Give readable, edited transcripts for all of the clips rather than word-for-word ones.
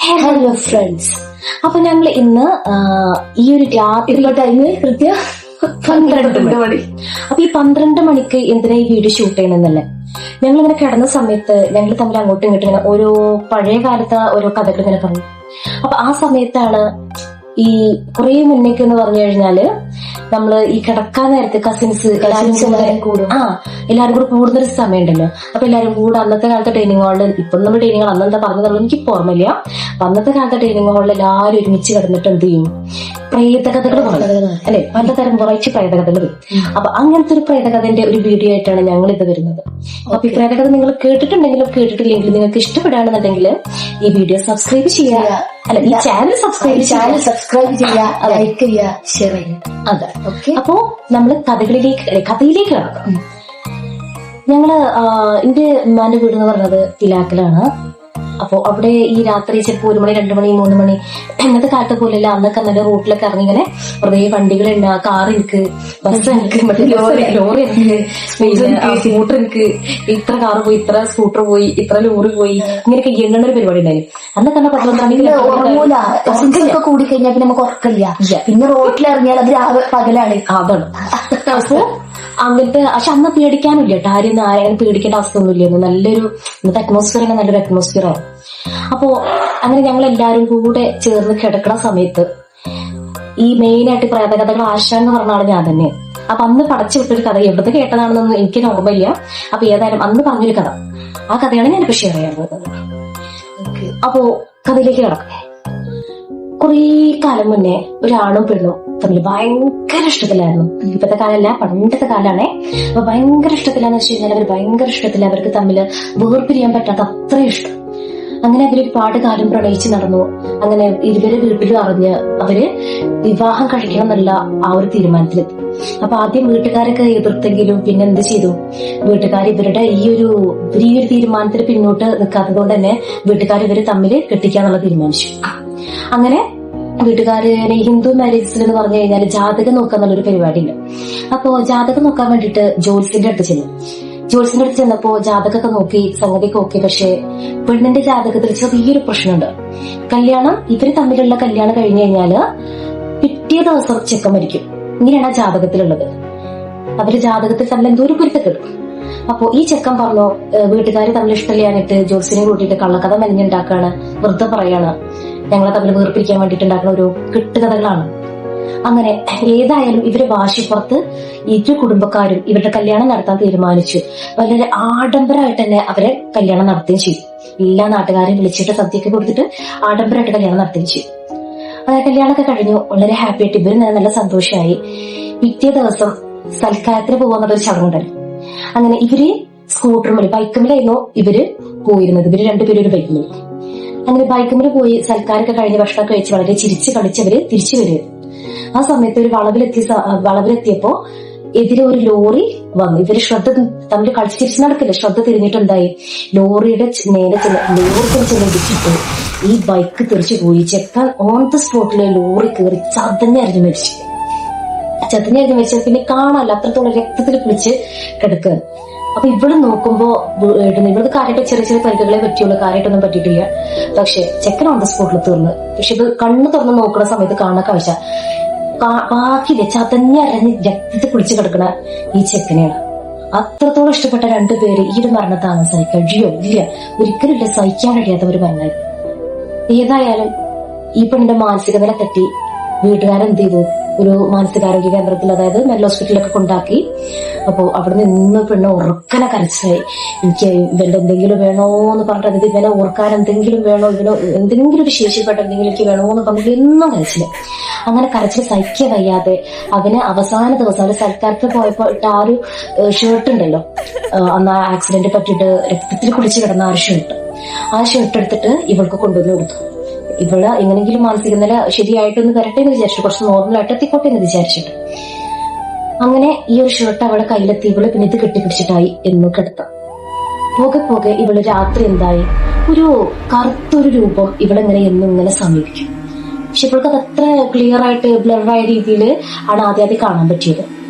Hello friends. അപ്പൊ ഞങ്ങൾ ഇന്ന് ഈ ഒരു രാത്രി ടൈമിൽ കൃത്യം 12 മണി. അപ്പൊ ഈ 12 മണിക്ക് എന്തിനാ ഈ വീഡിയോ ഷൂട്ട് ചെയ്യണമെന്നല്ലേ, ഞങ്ങളിങ്ങനെ കിടന്ന സമയത്ത് ഞങ്ങൾ തമ്മിൽ അങ്ങോട്ടും ഇങ്ങോട്ടും ഇങ്ങനെ ഓരോ പഴയ കാലത്തെ ഓരോ കഥകൾ ഇങ്ങനെ പറഞ്ഞു. അപ്പൊ ആ സമയത്താണ് ഈ കുറെ മുന്നേക്ക് എന്ന് പറഞ്ഞു കഴിഞ്ഞാല് നമ്മള് ഈ കിടക്കാൻ നേരത്തെ കസിൻസ് എല്ലാരും കൂടെ കൂടുന്നൊരു സമയമുണ്ടല്ലോ. അപ്പൊ എല്ലാരും കൂടെ അന്നത്തെ കാലത്തെ ഡൈനിങ് ഹാളിൽ, ഇപ്പൊ നമ്മൾ ഡൈനിങ് ഹാൾ അന്നെന്താ പറഞ്ഞതുള്ളൂ എനിക്ക് ഓർമ്മയില്ല. അപ്പൊ അന്നത്തെ കാലത്തെ ഡൈനിങ് ഹാളിൽ എല്ലാവരും ഒരുമിച്ച് കിടന്നിട്ട് എന്ത് ചെയ്യും, പ്രേതകഥകൾ പറയും അല്ലെ, പലതരം വെറൈറ്റി പ്രേതകഥകൾ. അപ്പൊ അങ്ങനത്തെ ഒരു പ്രേതകഥന്റെ ഒരു വീഡിയോ ആയിട്ടാണ് ഞങ്ങൾ ഇത് വരുന്നത്. അപ്പൊ ഈ പ്രേതകഥ നിങ്ങൾ കേട്ടിട്ടുണ്ടെങ്കിലും കേട്ടിട്ടില്ലെങ്കിലും നിങ്ങൾക്ക് ഇഷ്ടപ്പെടുകയാണെന്നുണ്ടെങ്കിൽ ഈ വീഡിയോ സബ്സ്ക്രൈബ് ചെയ്യുക, അല്ല ഈ ചാനൽ സബ്സ്ക്രൈബ് ചെയ്യുക, ലൈക്ക് ചെയ്യുക, ഷെയർ ചെയ്യുക. അതെ, അപ്പോ നമ്മള് കഥയിലേക്ക് കിടക്കാം. ഞങ്ങള് എന്റെ ഉമ്മാന്റെ വീട് എന്ന് പറയുന്നത് പിലാക്കലാണ്. അപ്പൊ അവിടെ ഈ രാത്രി ചിലപ്പോൾ 1 മണി 2 മണി 3 മണി ഇന്നത്തെ കാലത്തെ പോലെയല്ല. അന്നൊക്കെ നല്ല റോട്ടിലൊക്കെ ഇറങ്ങി ഇങ്ങനെ വെറുതെ വണ്ടികളുണ്ട്, കാർ എനിക്ക്, ബസ് എനിക്ക്, മറ്റേ ലോറി എനിക്ക്, സ്കൂട്ടർ എനിക്ക്, ഇത്ര കാറ് പോയി, ഇത്ര സ്കൂട്ടർ പോയി, ഇത്ര ലോറി പോയി, ഇങ്ങനെയൊക്കെ എണ്ണുന്ന ഒരു പരിപാടി ഉണ്ടായിരുന്നു. അന്നൊക്കെ 12 കൂടി കഴിഞ്ഞാൽ പിന്നെ നമുക്ക് ഉറക്കില്ല, പിന്നെ റോട്ടിൽ ഇറങ്ങിയാൽ അത് രാവിലെ പകലാണ്. അതാണ്. അപ്പൊ അങ്ങനത്തെ, പക്ഷെ അന്ന് പേടിക്കാനില്ല കേട്ടോ, ആരെയും പേടിക്കേണ്ട അവസ്ഥ ഒന്നും ഇല്ലായിരുന്നു. നല്ലൊരു ഇന്നത്തെ അറ്റ്മോസ്ഫിയർ തന്നെ നല്ലൊരു അറ്റ്മോസ്ഫിയർ ആണ്. അപ്പോ അങ്ങനെ ഞങ്ങൾ എല്ലാരും കൂടെ ചേർന്ന് കിടക്കുന്ന സമയത്ത് ഈ മെയിനായിട്ട് പ്രേതകഥകൾ ആശാൻ എന്ന് പറഞ്ഞ ആള് ഞാൻ തന്നെ. അപ്പൊ അന്ന് പടച്ചു വിട്ടൊരു കഥ എവിടുത്തെ കേട്ടതാണെന്നൊന്നും എനിക്ക് ഓർമ്മയില്ല. അപ്പൊ ഏതായാലും അന്ന് പറഞ്ഞൊരു കഥ, ആ കഥയാണ് ഞാനിപ്പോ ഷെയർ ചെയ്യാറുള്ളത്. അപ്പോ കഥയിലേക്ക് കിടക്കാം. കുറേ കാലം മുന്നേ ഒരാണും പെണ്ണും തമ്മിൽ ഭയങ്കര ഇഷ്ടത്തിലായിരുന്നു. ഇപ്പത്തെ കാലമല്ല, പണ്ടത്തെ കാലാണേ. അപ്പൊ ഭയങ്കര ഇഷ്ടത്തിലാന്ന് വെച്ച് കഴിഞ്ഞാൽ അവർ ഭയങ്കര ഇഷ്ടത്തില്ല, അവർക്ക് തമ്മിൽ വേർപിരിയാൻ പറ്റാത്ത അത്ര ഇഷ്ടം. അങ്ങനെ അവർ ഒരുപാട് കാലം പ്രണയിച്ച് നടന്നു. അങ്ങനെ ഇരുവരെ വീട്ടിലും അറിഞ്ഞ് അവര് വിവാഹം കഴിക്കണം എന്നുള്ള ആ ഒരു തീരുമാനത്തിലെത്തി. അപ്പൊ ആദ്യം വീട്ടുകാരൊക്കെ എതിർത്തെങ്കിലും പിന്നെ എന്ത് ചെയ്തു, വീട്ടുകാർ ഇവരുടെ ഈ ഒരു തീരുമാനത്തിൽ പിന്നോട്ട് നിൽക്കാത്തത് കൊണ്ട് തന്നെ വീട്ടുകാർ ഇവര് തമ്മിൽ കെട്ടിക്കാന്നുള്ള തീരുമാനിച്ചു. അങ്ങനെ വീട്ടുകാര് ഹിന്ദു മാരേജസിൽ എന്ന് പറഞ്ഞു കഴിഞ്ഞാൽ ജാതകം നോക്കുക എന്നുള്ളൊരു പരിപാടി ഉണ്ട്. അപ്പോ ജാതകം നോക്കാൻ വേണ്ടിയിട്ട് ജോത്സ്യന്റെ അടുത്ത് ചെന്നു. ജോത്സ്യന്റെ അടുത്ത് ചെന്നപ്പോ ജാതകമൊക്കെ നോക്കി, സംഗതിയൊക്കെ ഓക്കെ. പക്ഷെ പെണ്ണിന്റെ ജാതകത്തിൽ ചെറിയൊരു പ്രശ്നമുണ്ട്. കല്യാണം, ഇവര് തമ്മിലുള്ള കല്യാണം കഴിഞ്ഞു കഴിഞ്ഞാല് പിറ്റേ ദിവസം ചെക്കൻ മരിക്കും. ഇങ്ങനെയാണ് ആ ജാതകത്തിലുള്ളത്. അവര് ജാതകത്തിൽ തമ്മിൽ എന്തോ ഒരു പൊരുത്തപ്പെടും. അപ്പോ ഈ ചെക്കൻ പറഞ്ഞു, വീട്ടുകാര് തമ്മിൽ ഇഷ്ടമില്ലാഞ്ഞിട്ട് ജോത്സ്യനെ കൂട്ടിയിട്ട് കള്ളക്കഥ മെനഞ്ഞുണ്ടാക്കാണ്, വെറുതെ പറയാണ്, ഞങ്ങളെ തമ്മിൽ വേർപ്പിരിക്കാൻ വേണ്ടിയിട്ട് ഉണ്ടാക്കുന്ന ഒരു കെട്ടുകഥകളാണ്. അങ്ങനെ ഏതായാലും ഇവര് വാശിപ്പുറത്ത് ഇരു കുടുംബക്കാരും ഇവരുടെ കല്യാണം നടത്താൻ തീരുമാനിച്ചു. വളരെ ആഡംബരമായിട്ട് തന്നെ അവരെ കല്യാണം നടത്തുകയും ചെയ്തു. എല്ലാ നാട്ടുകാരെയും വിളിച്ചിട്ട് സദ്യയൊക്കെ കൊടുത്തിട്ട് ആഡംബരമായിട്ട് കല്യാണം നടത്തുകയും ചെയ്തു. കല്യാണമൊക്കെ കഴിഞ്ഞു. വളരെ ഹാപ്പി ആയിട്ട് ഇവര് നല്ല സന്തോഷമായി. പിറ്റേ ദിവസം സൽക്കാരത്തിന് പോകുന്നതൊരു ചടങ്ങുണ്ടല്ലോ. അങ്ങനെ ഇവര് സ്കൂട്ടറുമിൽ, ബൈക്കുമിലായിരുന്നു ഇവര് പോയിരുന്നത്. ഇവര് രണ്ടുപേരും ഒരു ബൈക്കുമിൽ. അങ്ങനെ ബൈക്കുമിൽ പോയി സൽക്കാരൊക്കെ കഴിഞ്ഞ് ഭക്ഷണം കഴിച്ച് വളരെ ചിരിച്ച് കളിച്ചവര് തിരിച്ചു വരിക. ആ സമയത്ത് ഒരു വളവിലെത്തിയപ്പോ എതിരെ ഒരു ലോറി വന്നു. ഇവര് തമ്മിൽ കളിച്ച് തിരിച്ചു നടക്കില്ല, ശ്രദ്ധ തിരിഞ്ഞിട്ടുണ്ടായി ലോറിയുടെ നേരെ ലോറിക്ക് ചെന്നിടിച്ചിട്ട് ഈ ബൈക്ക് തെറിച്ചു പോയി. ചെക്കൻ ഓൺ ദ സ്പോട്ടില് ലോറി കയറി ചതഞ്ഞറിഞ്ഞു മരിച്ചു. പിന്നെ കാണാല്ല, അത്രത്തോളം രക്തത്തിൽ പിടിച്ച് കിടക്കുക. അപ്പൊ ഇവിടെ നോക്കുമ്പോ ഇവർക്ക് കാര്യമായിട്ട് ചെറിയ ചെറിയ പരിക്കുകളെ പറ്റിയുള്ളൂ, കാര്യമായിട്ടൊന്നും പറ്റിയിട്ടില്ല. പക്ഷെ ചെക്കൻ ഓൺ ദ സ്പോട്ടിൽ തീർന്ന്. പക്ഷെ ഇത് കണ്ണ് തുറന്ന് നോക്കുന്ന സമയത്ത് കാണാൻ കാഴ്ച ബാക്കിയില്ല, ചതഞ്ഞറിഞ്ഞ് രക്തത്തിൽ പിടിച്ച് കിടക്കണ ഈ ചെക്കനെയാണ്. അത്രത്തോളം ഇഷ്ടപ്പെട്ട രണ്ടുപേര് ഈ ഒരു മരണത്തെ അങ്ങ് സഹിക്കാൻ കഴിയോ? ഇല്ല, ഒരിക്കലും ഇല്ല, സഹിക്കാൻ കഴിയാത്ത ഒരു മരണമായിരുന്നു. ഏതായാലും ഈ പെണ്ണിന്റെ മാനസിക നില തെറ്റി വീട്ടുകാരെന്ത് ചെയ്തു, ഒരു മാനസികാരോഗ്യ കേന്ദ്രത്തിൽ, അതായത് മെന്റൽ ഹോസ്പിറ്റലൊക്കെ കൊണ്ടാക്കി. അപ്പോ അവിടെ നിന്ന് പെണ്ണ് ഉറക്കനെ കരച്ചിലായി. എനിക്ക് ഇവന്റെ എന്തെങ്കിലും വേണോന്ന് പറഞ്ഞിട്ട്, ഇവനെ ഓർക്കാൻ എന്തെങ്കിലും വേണോ, ഇവനോ എന്തെങ്കിലും ഒരു ശേഷിപ്പെട്ട എന്തെങ്കിലും എനിക്ക് വേണോന്ന് പറഞ്ഞിട്ട് എന്നും കരച്ചില്. അങ്ങനെ കരച്ചിൽ സഹിക്കാൻ വയ്യാതെ അവന് അവസാന ദിവസം അവര് സൽക്കാരത്തിൽ പോയപ്പോ ഇട്ട ആ ഒരു ഷർട്ട് ഉണ്ടല്ലോ, അന്ന് ആ ആക്സിഡന്റ് പറ്റിയിട്ട് രക്തത്തിൽ കുളിച്ച് കിടന്ന ആ ഒരു ഷർട്ട് എടുത്തിട്ട് ഇവൾക്ക് കൊണ്ടുവന്ന് കൊടുത്തു. ഇവള് എങ്ങനെങ്കിലും മാനസിക നില ശരിയായിട്ടൊന്ന് വരട്ടെ എന്ന് വിചാരിച്ചു, കുറച്ച് നോർമലായിട്ട് എത്തിക്കോട്ടെ എന്ന് വിചാരിച്ചിട്ട് അങ്ങനെ ഈ ഒരു ഷർട്ട് അവളെ കയ്യിലെത്തി. ഇവള് പിന്നെ ഇത് കെട്ടിപ്പിടിച്ചിട്ടായി എന്ന് കിടത്താം. പോകെ ഇവള് രാത്രി എന്തായി, ഒരു കറുത്തൊരു രൂപം ഇവളെങ്ങനെ എന്നും ഇങ്ങനെ സമീപിക്കും. പക്ഷെ ഇവൾക്ക് അത് അത്ര ക്ലിയർ ആയിട്ട് ബ്ലറായ രീതിയിൽ ആണ് ആദ്യം കാണാൻ പറ്റിയത്.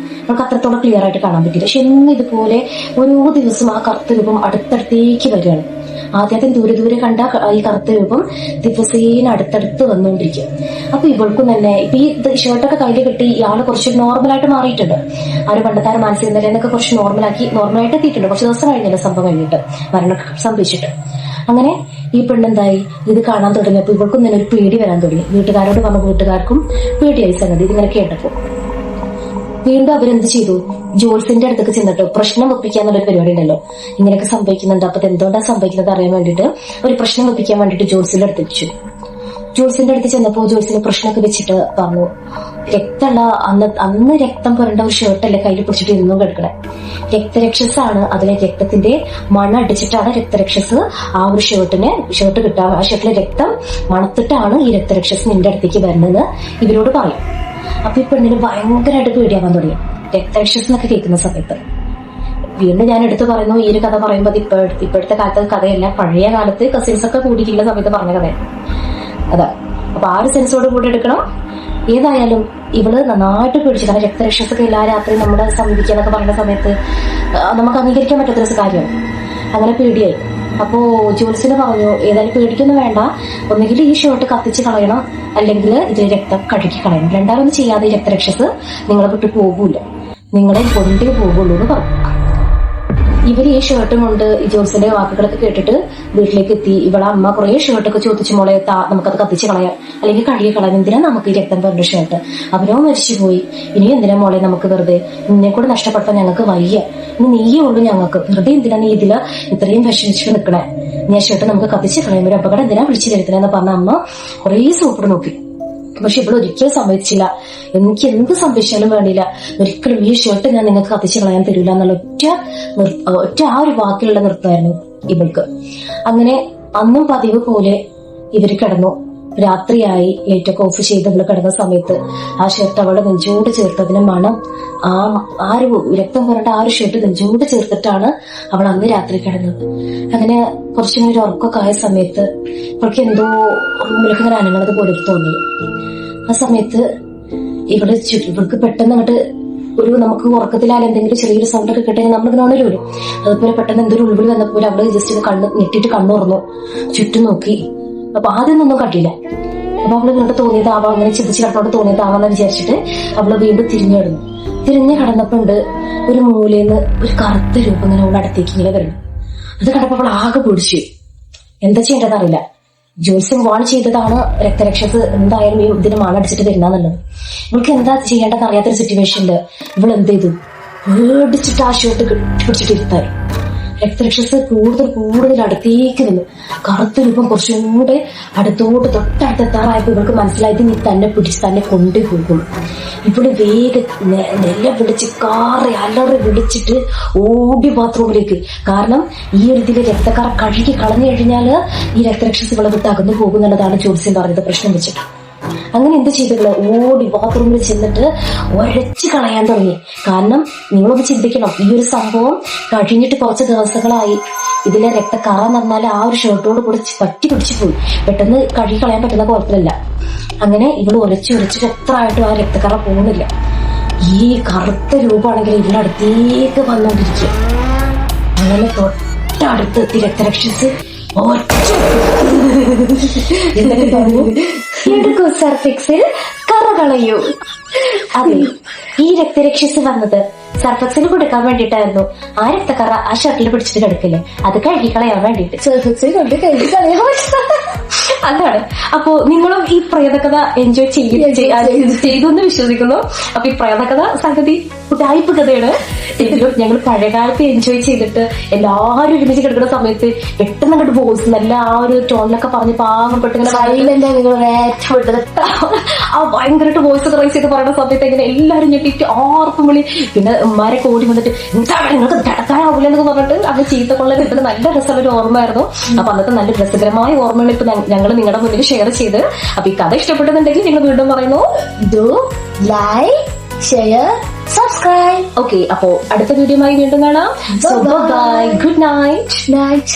അവൾക്ക് അത്രത്തോളം ക്ലിയർ ആയിട്ട് കാണാൻ പറ്റില്ല. പക്ഷെ എന്നും ഇതുപോലെ ഓരോ ദിവസം ആ കറുത്ത രൂപം അടുത്തടുത്തേക്ക് വരികയാണ്. ആദ്യം ദൂരെ കണ്ട ഈ കറുത്ത രൂപം ദിവസേന അടുത്തടുത്ത് വന്നുകൊണ്ടിരിക്കും. അപ്പൊ ഇവൾക്കും തന്നെ ഇപ്പൊ ഈ ഷർട്ടൊക്കെ കയ്യിൽ കിട്ടി ഇയാള് കുറച്ച് നോർമലായിട്ട് മാറിയിട്ടുണ്ട്. ആ ഒരു പണ്ടത്താറ് മാനസിക നിലയെന്നൊക്കെ കുറച്ച് നോർമലായിട്ട് എത്തിയിട്ടുണ്ട്. കുറച്ച് ദിവസം കഴിഞ്ഞല്ലോ സംഭവം കഴിഞ്ഞിട്ട്, മരണമൊക്കെ സംഭവിച്ചിട്ട്. അങ്ങനെ ഈ പെണ്ണെന്തായി ഇത് കാണാൻ തുടങ്ങിയപ്പോ ഇവൾക്കും തന്നെ ഒരു പേടി വരാൻ തുടങ്ങി. വീട്ടുകാരോട് പറഞ്ഞ വീട്ടുകാർക്കും പേടിയായി സംഗതി ഇതിങ്ങനെ കേട്ടപ്പോ. വീണ്ടും അവരെന്ത് ചെയ്തു, ജോൽസിന്റെ അടുത്തേക്ക് ചെന്നിട്ട് പ്രശ്നം ഒപ്പിക്കാന്നുള്ളൊരു പരിപാടി ഉണ്ടല്ലോ, ഇങ്ങനെയൊക്കെ സംഭവിക്കുന്നുണ്ട്, അപ്പൊ എന്തുകൊണ്ടാണ് സംഭവിക്കുന്നത് അറിയാൻ വേണ്ടിയിട്ട് ഒരു പ്രശ്നം ഒപ്പിക്കാൻ വേണ്ടിയിട്ട് ജോൽസിന്റെ അടുത്ത് വെച്ചു. ജോൽസിന്റെ അടുത്ത് ചെന്നപ്പോ ജോൽസിന് പ്രശ്നമൊക്കെ വെച്ചിട്ട് പറഞ്ഞു, രക്തമുള്ള അന്ന് രക്തം പുരണ്ട ഒരു ഷർട്ടല്ലേ കയ്യിൽ പിടിച്ചിട്ട് ഇന്നും കിടക്കണേ, രക്തരക്ഷസാണ്. അതിലെ രക്തത്തിന്റെ മണം അടിച്ചിട്ടാണ് രക്തരക്ഷസ് ആ ഒരു ഷർട്ട് കിട്ടാൻ, ആ ഷർട്ടിലെ രക്തം മണത്തിട്ടാണ് ഈ രക്തരക്ഷസ് നിന്റെ അടുത്തേക്ക് വരുന്നതെന്ന് ഇവരോട് പറയും. അപ്പൊ ഈ പെണ്ണിന് ഭയങ്കരമായിട്ട് പേടിയാവാൻ തുടങ്ങി രക്തരക്ഷസ് എന്നൊക്കെ കേൾക്കുന്ന സമയത്ത്. വീണ്ടും ഞാൻ എടുത്തു പറയുന്നു, ഈ ഒരു കഥ പറയുമ്പോൾ ഇപ്പോഴത്തെ കാലത്ത് കഥയല്ല, പഴയ കാലത്ത് കസിൻസ് ഒക്കെ കൂടിയിരിക്കുന്ന സമയത്ത് പറഞ്ഞ കഥയാണ് അതാ. അപ്പൊ ആ ഒരു സെൻസോട് കൂടി എടുക്കണം. ഏതായാലും ഇവള് നന്നായിട്ട് പേടിച്ചു. കാരണം രക്തരക്ഷസൊക്കെ എല്ലാ രാത്രിയും നമ്മുടെ സമീപിക്കാന്നൊക്കെ പറയുന്ന സമയത്ത് നമുക്ക് അംഗീകരിക്കാൻ പറ്റാത്തൊരു കാര്യമാണ്. അങ്ങനെ പേടിയായി. അപ്പോ ജോൽസിന് പറഞ്ഞു, ഏതായാലും പേടിക്കൊന്നും വേണ്ട, ഒന്നുകിൽ ഈ ഷർട്ട് കത്തിച്ച് കളയണം, അല്ലെങ്കിൽ ഇതിൽ രക്തം കഴുകി കളയണം. രണ്ടാമതൊന്നും ചെയ്യാതെ ഈ രക്തരക്ഷസ് നിങ്ങളെ വിട്ട് പോകൂല, നിങ്ങളെ കൊണ്ടേ പോകുള്ളൂ എന്ന് പറഞ്ഞു. ഇവര് ഈ ഷർട്ടും കൊണ്ട് ഈ ജോൽസിന്റെ വാക്കുകളൊക്കെ കേട്ടിട്ട് വീട്ടിലേക്ക് എത്തി. ഇവളെ അമ്മ കുറെ ഷർട്ടൊക്കെ ചോദിച്ചു, മോളെ നമുക്കത് കത്തിച്ച് കളയാം അല്ലെങ്കിൽ കഴുകി കളയാം, എന്തിനാ നമുക്ക് ഈ രക്തം പറഞ്ഞ ഷർട്ട്, അവരോ മരിച്ചുപോയി, ഇനി എന്തിനാ മോളെ നമുക്ക് വെറുതെ, നിന്നെ കൂടെ നഷ്ടപ്പെട്ടാൽ ഞങ്ങൾക്ക് വയ്യ, ഇനി നീയേ ഉള്ളൂ ഞങ്ങൾക്ക്, വെറുതെ എന്തിനാ നീ ഇതില് ഇത്രയും വിഷമിച്ച് നിൽക്കണേ, നീ ആ ഷർട്ട് നമുക്ക് കത്തിച്ച് കളയാം, ഒരു അപകടം എന്തിനാ വിളിച്ചു വരുത്തണെന്ന് പറഞ്ഞ അമ്മ കുറെ സൂപ്പർ നോക്കി. പക്ഷെ ഇവിടെ ഒരിക്കലും സമ്മതിച്ചില്ല. എനിക്ക് എന്ത് സംഭവിച്ചാലും വേണ്ടിയില്ല, ഒരിക്കലും ഈ ഷർട്ട് ഞാൻ നിങ്ങൾക്ക് കത്തിച്ച് കളയാൻ തരില്ല എന്നുള്ള ഒറ്റ ആ ഒരു വാക്കിലുള്ള നൃത്തമായിരുന്നു ഇവൾക്ക്. അങ്ങനെ അന്നും പതിവ് പോലെ ഇവര് കിടന്നു. രാത്രിയായി, ലൈറ്റൊക്കെ ഓഫ് ചെയ്ത് ഇവള് കിടന്ന സമയത്ത് ആ ഷർട്ട് അവളുടെ നെഞ്ചോട് ചേർത്തതിന് മണം, ആ ഒരു രക്തം പുരണ്ട ആ ഒരു ഷർട്ട് നെഞ്ചോട് ചേർത്തിട്ടാണ് അവൾ അന്ന് രാത്രി കിടന്നത്. അങ്ങനെ കുറച്ചും ഒരു ഉറക്കമൊക്കെ ആയ സമയത്ത് ഇവൾക്ക് എന്തോ റൂമിലൊക്കെ ഇങ്ങനെ അനങ്ങണത് പോലെ തോന്നി. ആ സമയത്ത് ഇവൾക്ക് പെട്ടെന്ന് അങ്ങോട്ട് നമുക്ക് ഉറക്കത്തിലാൽ എന്തെങ്കിലും ചെറിയൊരു സൗണ്ട് ഒക്കെ കിട്ടിയാൽ നമ്മളിങ്ങനെ ഉണരുമല്ലോ, അതുപോലെ പെട്ടെന്ന് എന്തൊരു ഉൾവിളി വന്നപ്പോൾ അവള് ജസ്റ്റ് ഞെട്ടിട്ട് കണ്ണുറന്നു, ചുറ്റും നോക്കി. അപ്പൊ ആദ്യമൊന്നും കണ്ടില്ല. അപ്പൊ അവള് ഇങ്ങോട്ട് തോന്നിയതാവാം, അങ്ങനെ ചിന്തിച്ച് കിടന്നോട്ട് തോന്നിയതാവാന്ന് വിചാരിച്ചിട്ട് അവള് വീണ്ടും തിരിഞ്ഞു കടന്നപ്പോണ്ട് ഒരു മൂലയിന്ന് ഒരു കറുത്ത രൂപം ഇങ്ങനെ അവളുടെ അടുത്തേക്ക് ഇങ്ങനെ വരണം. അത് കണ്ടപ്പോ അവൾ ആകെ പിടിച്ചു. എന്താ ചെയ്യേണ്ടത് അറിയില്ല. ജോൽസ്യം വാൺ ചെയ്തതാണ് രക്തരക്ഷസ് എന്തായാലും ഈ ഇതിന് മണടിച്ചിട്ട് വരുന്നാന്നുള്ളത്. ഇവൾക്ക് എന്താ ചെയ്യേണ്ടത് അറിയാത്തൊരു സിറ്റുവേഷനില് ഇവൾ എന്ത് ചെയ്തു, പേടിച്ചിട്ട് ആ ഷർട്ട് പിടിച്ചിട്ട് ഇരുത്തായി. രക്തരക്ഷസ് കൂടുതൽ അടുത്തേക്ക് വന്നു. കറുത്ത രൂപം കുറച്ചും കൂടെ അടുത്തോട്ട് തൊട്ടടുത്തെത്താറായപ്പോ ഇവൾക്ക് മനസ്സിലായത് നീ തന്നെ പിടിച്ച് തന്നെ കൊണ്ടുപോകും. ഇവിടെ വേഗം നെല്ല വിളിച്ച് അലറി വിളിച്ചിട്ട് ഓടി ബാത്റൂമിലേക്ക്. കാരണം ഈ ഒരു ഇതില് രക്തക്കറ കഴുകി കളഞ്ഞു കഴിഞ്ഞാല് ഈ രക്തരക്ഷസ് ഇവളെ വിട്ട് അകന്നു പോകുന്നുള്ളതാണ് ജോത്സ്യം പറഞ്ഞത് പ്രശ്നം വെച്ചിട്ട്. അങ്ങനെ എന്ത് ചെയ്തത്, ഓടി ബാത്റൂമിൽ ചെന്നിട്ട് ഒരച്ച് കളയാൻ തുടങ്ങി. കാരണം നിങ്ങളൊന്ന് ചിന്തിക്കണം, ഈ ഒരു സംഭവം കഴിഞ്ഞിട്ട് കുറച്ച് ദിവസങ്ങളായി. ഇതിലെ രക്തക്കറ എന്ന് പറഞ്ഞാൽ ആ ഒരു ഷർട്ടോട് കൂടി പറ്റി പിടിച്ചു പോയി. പെട്ടെന്ന് കഴുകി കളയാൻ പറ്റുന്ന കുഴപ്പമില്ല. അങ്ങനെ ഇവള് ഒരച്ചിട്ട് എത്ര ആയിട്ടും ആ രക്തക്കറ പോകുന്നില്ല. ഈ കറുത്ത രൂപമാണെങ്കിൽ ഇതിനടുത്തേക്ക് വന്നോണ്ടിരിക്കുക. അങ്ങനെ തൊട്ടടുത്തെത്തി രക്തരക്ഷസ് എന്നിട്ട് പറഞ്ഞു, എടുക്കൂ സർഫെക്സിൽ കറ കളയൂ. അതെ, ഈ രക്തരക്ഷസ് വന്നത് സർഫെക്സിൽ കൊടുക്കാൻ വേണ്ടിട്ടായിരുന്നു. ആ രക്തക്കറ ആ ഷർട്ടിൽ പിടിച്ചിട്ട് കിടക്കില്ലേ, അത് കഴുകി കളയാൻ വേണ്ടിട്ട് സർഫെക്സിൽ കൊണ്ട് കഴുകി കളയാൻ അതാണ്. അപ്പോ നിങ്ങളും ഈ പ്രേതകഥ എൻജോയ് ചെയ്തു എന്ന് വിശ്വസിക്കുന്നു. അപ്പൊ ഈ പ്രേതകഥ സംഗതി ഉടായിപ്പ് കഥയാണ്. എങ്കിലും ഞങ്ങൾ പഴയകാലത്ത് എൻജോയ് ചെയ്തിട്ട് എല്ലാവരും ഒരുമിച്ച് കിടക്കുന്ന സമയത്ത് പെട്ടെന്ന് അങ്ങോട്ട് വോയിസ് നല്ല ആ ഒരു ടോണിലൊക്കെ പറഞ്ഞ് പാവപ്പെട്ട് ഇങ്ങനെ ആ ഭയങ്കരമായിട്ട് വോയിസ് ഒക്കെ റൈസ് ചെയ്ത് പറയുന്ന സമയത്ത് ഇങ്ങനെ എല്ലാവരും ഞെട്ടിട്ട് ആർക്കും വിളി. പിന്നെ ഉമ്മാരെ കോടി വന്നിട്ട് എന്താണ് നിങ്ങൾക്ക് കിടക്കാനാവൂല എന്നൊക്കെ പറഞ്ഞിട്ട് അങ്ങനെ ചീത്ത കൊള്ളാൻ കിട്ടുന്ന നല്ല രസമുള്ള ഒരു ഓർമ്മയായിരുന്നു. അപ്പൊ അന്നത്തെ നല്ല രസകരമായ ഓർമ്മകൾ ഇപ്പൊ ഞങ്ങൾ നിങ്ങളുടെ മുന്നിൽ ഷെയർ ചെയ്ത്. അപ്പൊ ഈ കഥ ഇഷ്ടപ്പെടുന്നുണ്ടെങ്കിൽ നിങ്ങൾ വീണ്ടും പറയുന്നു, do like, share, subscribe. Okay, അപ്പോ അടുത്ത വീഡിയോയുമായി വീണ്ടും കാണാം. Bye, good night.